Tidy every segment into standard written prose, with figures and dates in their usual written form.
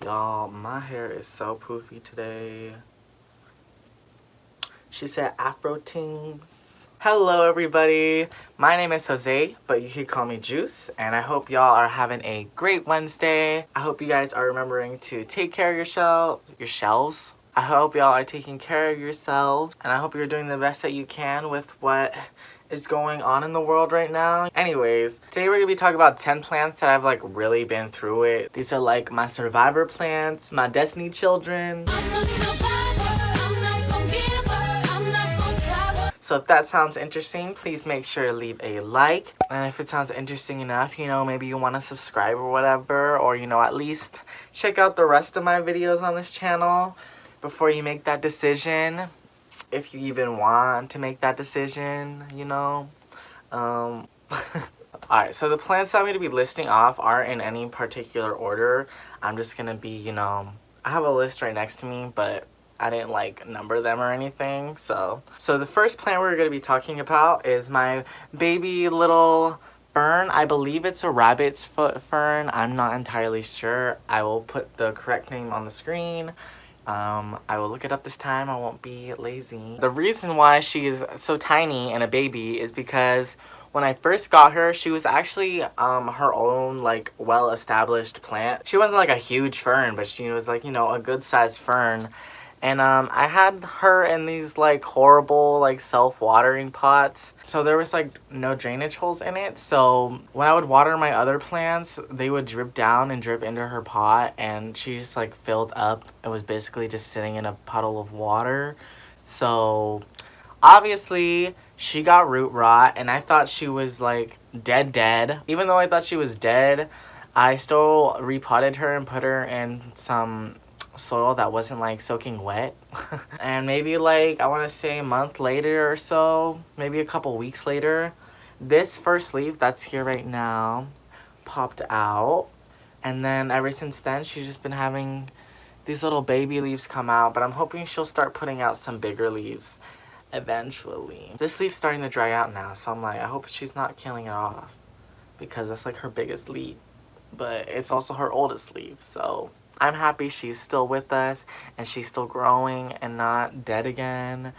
Y'all, my hair is so poofy today. She said afro tings. Hello everybody, my name is Jose, but you can call me Juice, and I hope y'all are having a great Wednesday. I hope you guys are remembering to take care of yourselves. I hope y'all are taking care of yourselves, and I hope you're doing the best that you can with what is going on in the world right now. Anyways, today we're gonna be talking about 10 plants that I've like really been through it. These are like my survivor plants, my destiny children. So if that sounds interesting, please make sure to leave a like. And if it sounds interesting enough, you know, maybe you want to subscribe or whatever, or you know, at least check out the rest of my videos on this channel before you make that decision. If you even want to make that decision, you know. Alright, so the plants that I'm going to be listing off aren't in any particular order. I'm just going to be, you know, I have a list right next to me, but I didn't like number them or anything. So the first plant we're going to be talking about is my baby little fern. I believe it's a rabbit's foot fern. I'm not entirely sure. I will put the correct name on the screen. I will look it up this time. I won't be lazy. The reason why she is so tiny and a baby is because when I first got her, she was actually her own like well-established plant. She wasn't like a huge fern, but she was like, you know, a good-sized fern. And I had her in these like horrible like self-watering pots. So there was like no drainage holes in it. So when I would water my other plants, they would drip down and drip into her pot, and she just like filled up. It was basically just sitting in a puddle of water. So obviously she got root rot, and I thought she was like dead. Even though I thought she was dead, I still repotted her and put her in some soil that wasn't like soaking wet. And maybe like I want to say a month later or so, maybe a couple weeks later, this first leaf that's here right now popped out, and then ever since then she's just been having these little baby leaves come out, but I'm hoping she'll start putting out some bigger leaves eventually. This leaf's starting to dry out now, so I'm like, I hope she's not killing it off, because that's like her biggest leaf, but it's also her oldest leaf. So I'm happy she's still with us and she's still growing and not dead again.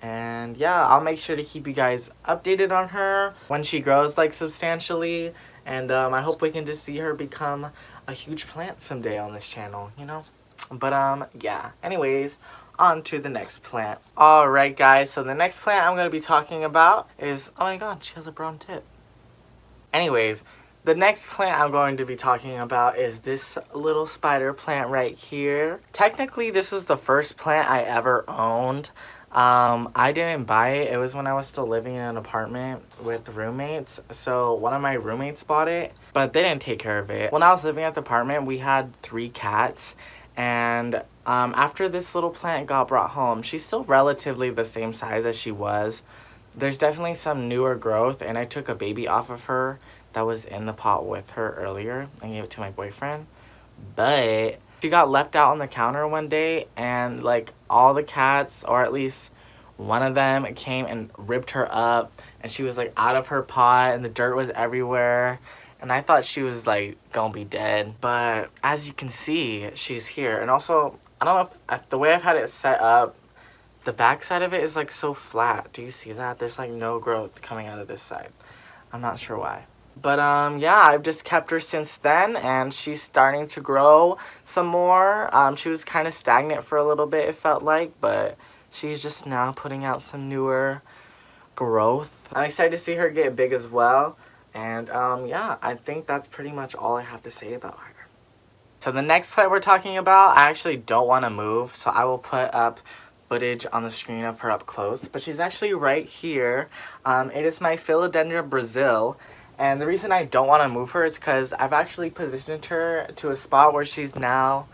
And yeah, I'll make sure to keep you guys updated on her when she grows like substantially. And I hope we can just see her become a huge plant someday on this channel, you know. But yeah, anyways, on to the next plant. Alright guys, so the next plant I'm going to be talking about is, oh my god, she has a brown tip. Anyways, the next plant I'm going to be talking about is this little spider plant right here. Technically, this was the first plant I ever owned. I didn't buy it. It was when I was still living in an apartment with roommates. So one of my roommates bought it, but they didn't take care of it. When I was living at the apartment, we had 3 cats. And after this little plant got brought home, she's still relatively the same size as she was. There's definitely some newer growth, and I took a baby off of her that was in the pot with her earlier and gave it to my boyfriend. But she got left out on the counter one day, and like all the cats, or at least one of them, came and ripped her up, and she was like out of her pot and the dirt was everywhere, and I thought she was like gonna be dead. But as you can see, she's here. And also, I don't know if the way I've had it set up, the back side of it is like so flat. Do you see that? There's like no growth coming out of this side. I'm not sure why. But yeah, I've just kept her since then, and she's starting to grow some more. She was kind of stagnant for a little bit, it felt like, but she's just now putting out some newer growth. I'm excited to see her get big as well. And yeah, I think that's pretty much all I have to say about her. So the next plant we're talking about, I actually don't want to move, so I will put up footage on the screen of her up close. But she's actually right here. It is my Philodendron Brazil. And the reason I don't want to move her is because I've actually positioned her to a spot where she's now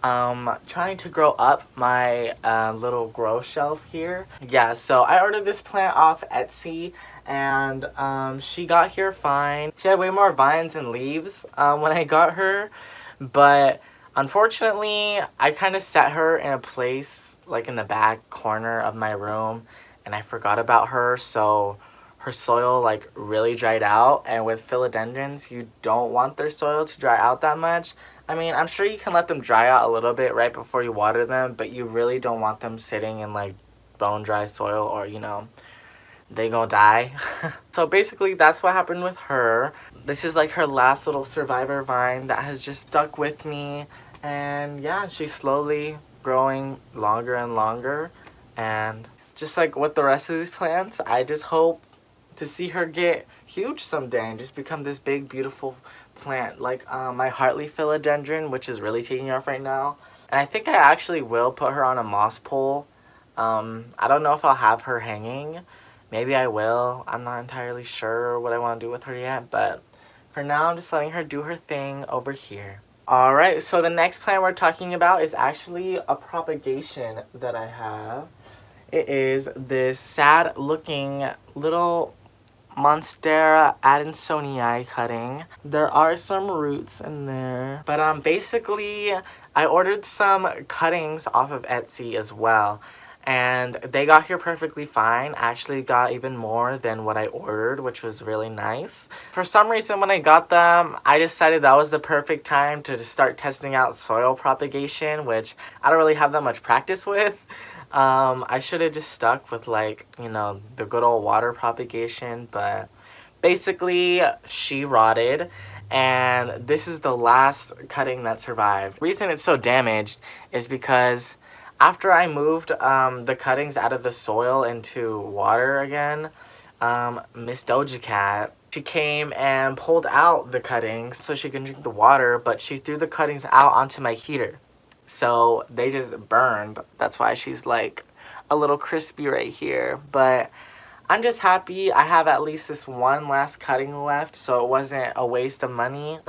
trying to grow up my little grow shelf here. Yeah, so I ordered this plant off Etsy, and she got here fine. She had way more vines and leaves when I got her, but unfortunately I kind of set her in a place like in the back corner of my room, and I forgot about her, so her soil like really dried out, and with philodendrons you don't want their soil to dry out that much. I mean, I'm sure you can let them dry out a little bit right before you water them, but you really don't want them sitting in like bone dry soil, or you know, they gonna die. So basically that's what happened with her. This is like her last little survivor vine that has just stuck with me, and yeah, she's slowly growing longer and longer. And just like with the rest of these plants, I just hope to see her get huge someday and just become this big beautiful plant like my Hartley philodendron, which is really taking off right now. And I think I actually will put her on a moss pole. I don't know if I'll have her hanging. Maybe I will. I'm not entirely sure what I want to do with her yet, but for now I'm just letting her do her thing over here. Alright, so the next plant we're talking about is actually a propagation that I have. It is this sad looking little Monstera Adansonii cutting. There are some roots in there, but basically I ordered some cuttings off of Etsy as well, and they got here perfectly fine. I actually got even more than what I ordered, which was really nice. For some reason when I got them, I decided that was the perfect time to start testing out soil propagation, which I don't really have that much practice with. I should have just stuck with like, you know, the good old water propagation, but basically she rotted, and this is the last cutting that survived. The reason it's so damaged is because after I moved the cuttings out of the soil into water again, Miss Doja Cat, she came and pulled out the cuttings so she can drink the water, but she threw the cuttings out onto my heater. So they just burned. That's why she's like a little crispy right here. But I'm just happy I have at least this one last cutting left, so it wasn't a waste of money.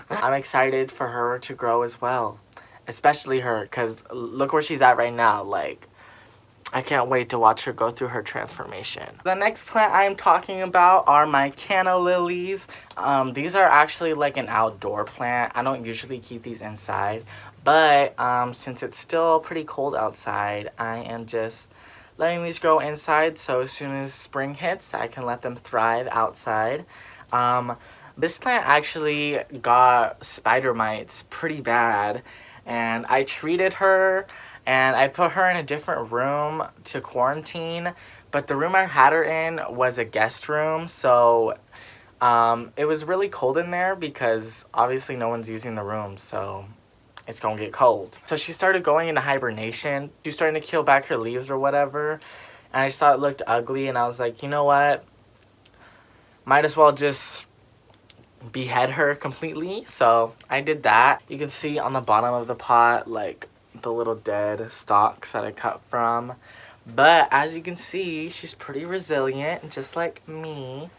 I'm excited for her to grow as well. Especially her, because look where she's at right now. Like, I can't wait to watch her go through her transformation. The next plant I'm talking about are my Canna Lilies. These are actually like an outdoor plant. I don't usually keep these inside. But since it's still pretty cold outside, I am just letting these grow inside, so as soon as spring hits, I can let them thrive outside. This plant actually got spider mites pretty bad, and I treated her, and I put her in a different room to quarantine, but the room I had her in was a guest room, so it was really cold in there because obviously no one's using the room, so it's gonna get cold. So she started going into hibernation. She was starting to peel back her leaves or whatever. And I just thought it looked ugly, and I was like, you know what? Might as well just behead her completely. So I did that. You can see on the bottom of the pot, like, the little dead stalks that I cut from. But as you can see, she's pretty resilient, just like me.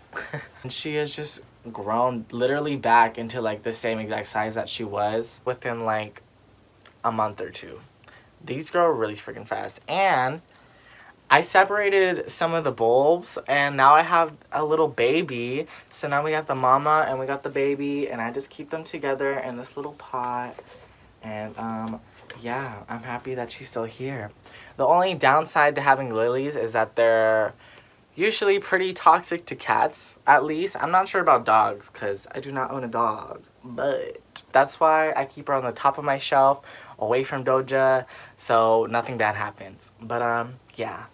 And she has just grown literally back into like the same exact size that she was within like a month or two. These grow really freaking fast. And I separated some of the bulbs, and now I have a little baby. So now we got the mama and we got the baby, and I just keep them together in this little pot. And yeah, I'm happy that she's still here. The only downside to having lilies is that they're usually pretty toxic to cats, at least. I'm not sure about dogs because I do not own a dog, but that's why I keep her on the top of my shelf away from Doja so nothing bad happens. But yeah.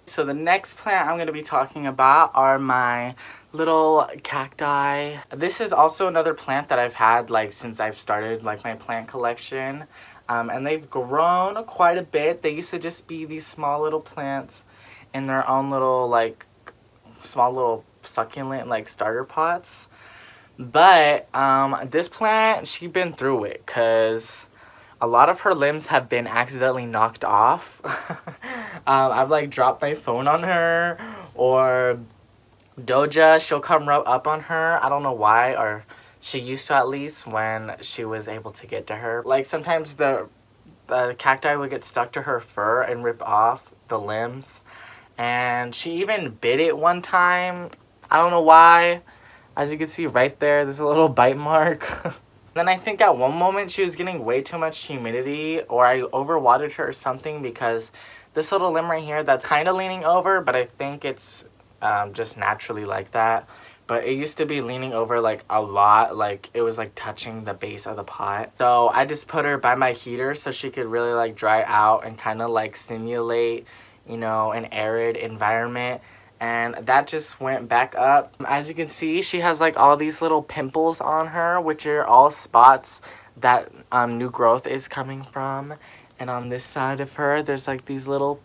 So the next plant I'm going to be talking about are my little cacti. This is also another plant that I've had like since I've started like my plant collection, and they've grown quite a bit. They used to just be these small little plants in their own little like small little succulent like starter pots, but this plant, she's been through it because a lot of her limbs have been accidentally knocked off. I've like dropped my phone on her, or Doja, she'll come rub up on her. I don't know why, or she used to at least when she was able to get to her. Like sometimes the cacti would get stuck to her fur and rip off the limbs. And she even bit it one time. I don't know why. As you can see right there, there's a little bite mark. Then I think at one moment she was getting way too much humidity, or I overwatered her or something, because this little limb right here that's kind of leaning over, but I think it's just naturally like that. But it used to be leaning over like a lot, like it was like touching the base of the pot. So I just put her by my heater so she could really like dry out and kind of like simulate, you know, an arid environment. And that just went back up. As you can see, she has like all these little pimples on her, which are all spots that new growth is coming from. And on this side of her, there's like these little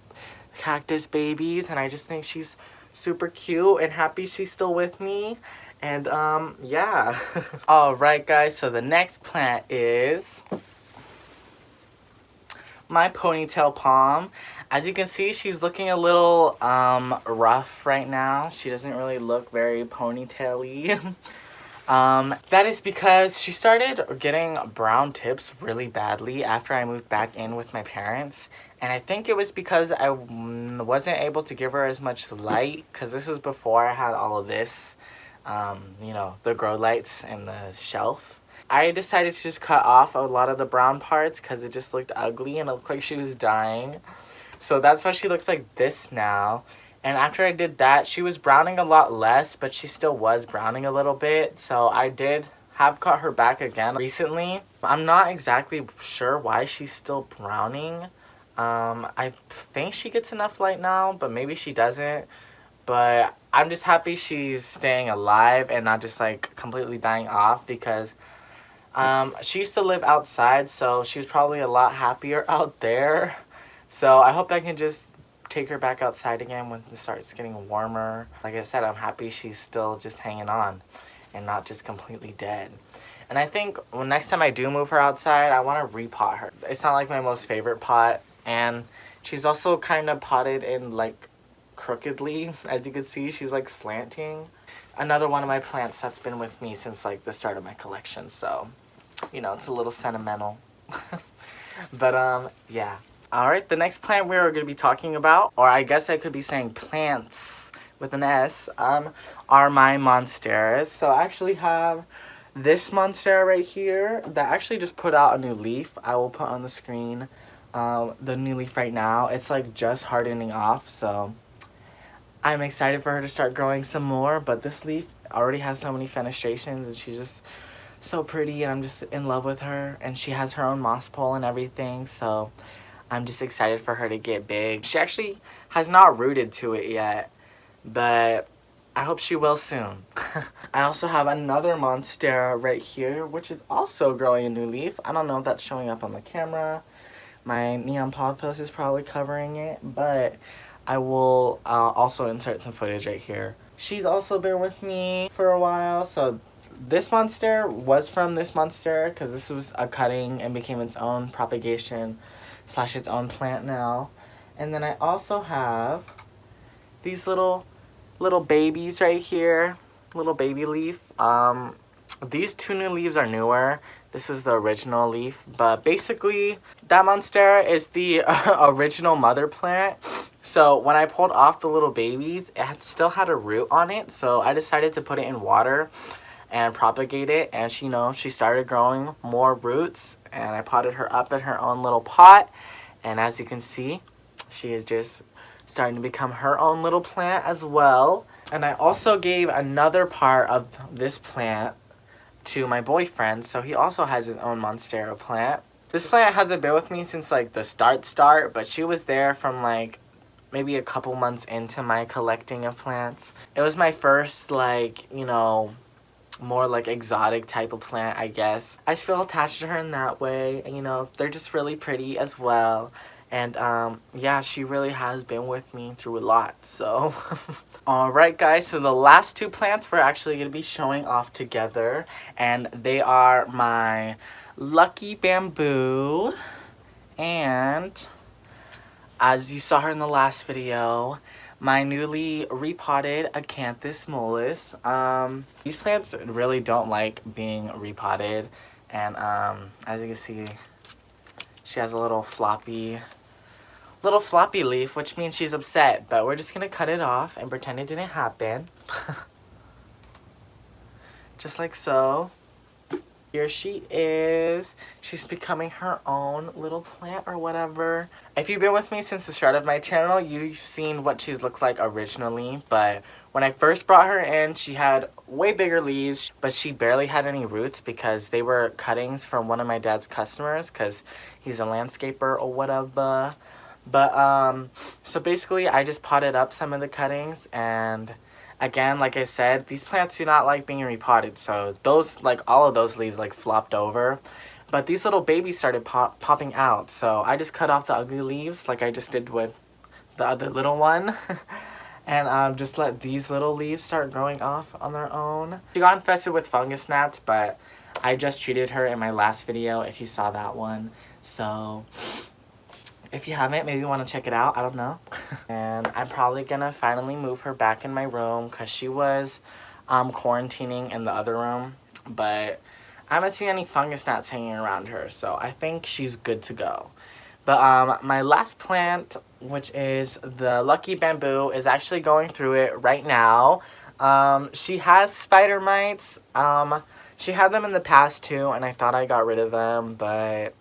cactus babies, and I just think she's super cute and happy she's still with me. And yeah. Alright guys, so the next plant is my Ponytail Palm. As you can see, she's looking a little rough right now. She doesn't really look very ponytail-y. That is because she started getting brown tips really badly after I moved back in with my parents. And I think it was because I wasn't able to give her as much light, because this was before I had all of this, you know, the grow lights and the shelf. I decided to just cut off a lot of the brown parts because it just looked ugly and it looked like she was dying. So that's why she looks like this now. And after I did that, she was browning a lot less, but she still was browning a little bit. So I did have cut her back again recently. I'm not exactly sure why she's still browning. I think she gets enough light now, but maybe she doesn't. But I'm just happy she's staying alive and not just like completely dying off, because she used to live outside, so she was probably a lot happier out there. So I hope I can just take her back outside again when it starts getting warmer. Like I said, I'm happy she's still just hanging on and not just completely dead. And I think next time I do move her outside, I want to repot her. It's not like my most favorite pot, and she's also kind of potted in like crookedly. As you can see, she's like slanting. Another one of my plants that's been with me since like the start of my collection, so you know, it's a little sentimental. But yeah. Alright, the next plant we're going to be talking about, or I guess I could be saying plants with an S, are my Monsteras. So I actually have this Monstera right here that actually just put out a new leaf. I will put on the screen the new leaf right now. It's like just hardening off, so I'm excited for her to start growing some more. But this leaf already has so many fenestrations, and she's just so pretty, and I'm just in love with her. And she has her own moss pole and everything, so I'm just excited for her to get big. She actually has not rooted to it yet, but I hope she will soon. I also have another Monstera right here, which is also growing a new leaf. I don't know if that's showing up on the camera. My neon pothos is probably covering it, but I will also insert some footage right here. She's also been with me for a while, so this Monstera was from this Monstera, because this was a cutting and became its own propagation / its own plant now. And then I also have these little babies right here, little baby leaf. These two new leaves are newer. This is the original leaf, but basically that Monstera is the original mother plant. So when I pulled off the little babies, it still had a root on it, so I decided to put it in water and propagate it, and she started growing more roots, and I potted her up in her own little pot, and as you can see, she is just starting to become her own little plant as well. And I also gave another part of this plant to my boyfriend, so he also has his own Monstera plant. This plant hasn't been with me since like the start, but she was there from like maybe a couple months into my collecting of plants. It was my first like, you know, more like exotic type of plant, I guess. I just feel attached to her in that way, and you know, they're just really pretty as well. And yeah, she really has been with me through a lot, so. Alright guys, so the last two plants we're actually going to be showing off together, and they are my Lucky Bamboo, and as you saw her in the last video, my newly repotted Acanthus mollis. These plants really don't like being repotted, and as you can see, she has a little floppy leaf, which means she's upset, but we're just gonna cut it off and pretend it didn't happen. Just like so. here she is. She's becoming her own little plant or whatever. If you've been with me since the start of my channel, you've seen what she's looked like originally, but when I first brought her in, she had way bigger leaves, but she barely had any roots because they were cuttings from one of my dad's customers because he's a landscaper or whatever. But so basically I just potted up some of the cuttings, and again, like I said, these plants do not like being repotted, so those, like, all of those leaves like flopped over, but these little babies started popping out, so I just cut off the ugly leaves like I just did with the other little one. And just let these little leaves start growing off on their own. She got infested with fungus gnats, but I just treated her in my last video if you saw that one, so if you haven't, maybe you want to check it out. I don't know. And I'm probably gonna finally move her back in my room because she was quarantining in the other room, but I haven't seen any fungus gnats hanging around her, so I think she's good to go. But my last plant, which is the Lucky Bamboo, is actually going through it right now. She has spider mites. She had them in the past too, and I thought I got rid of them, but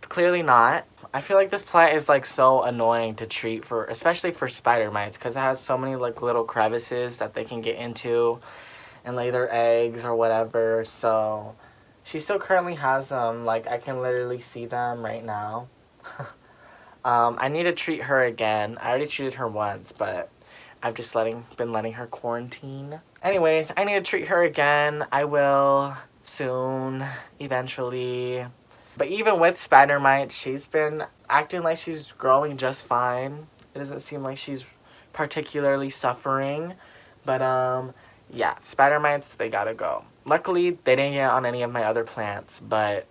clearly not. I feel like this plant is like so annoying to treat for, especially for spider mites, because it has so many like little crevices that they can get into and lay their eggs or whatever. So she still currently has them. Like, I can literally see them right now. I need to treat her again. I already treated her once, but I've just been letting her quarantine. Anyways, I need to treat her again. I will soon, eventually. But even with spider mites, she's been acting like she's growing just fine. It doesn't seem like she's particularly suffering. But yeah, spider mites, they gotta go. Luckily, they didn't get on any of my other plants, but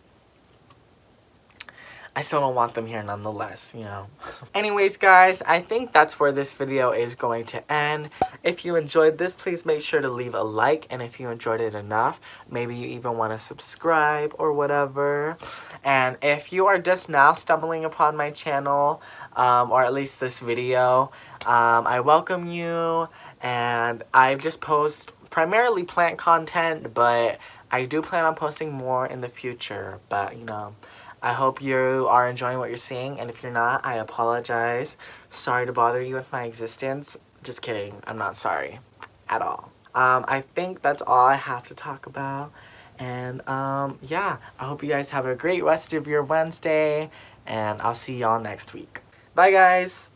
I still don't want them here nonetheless, you know. Anyways, guys, I think that's where this video is going to end. If you enjoyed this, please make sure to leave a like. And if you enjoyed it enough, maybe you even want to subscribe or whatever. And if you are just now stumbling upon my channel, or at least this video, I welcome you. And I just post primarily plant content, but I do plan on posting more in the future. But, you know, I hope you are enjoying what you're seeing, and if you're not, I apologize. Sorry to bother you with my existence. Just kidding. I'm not sorry at all. I think that's all I have to talk about. And yeah, I hope you guys have a great rest of your Wednesday, and I'll see y'all next week. Bye, guys.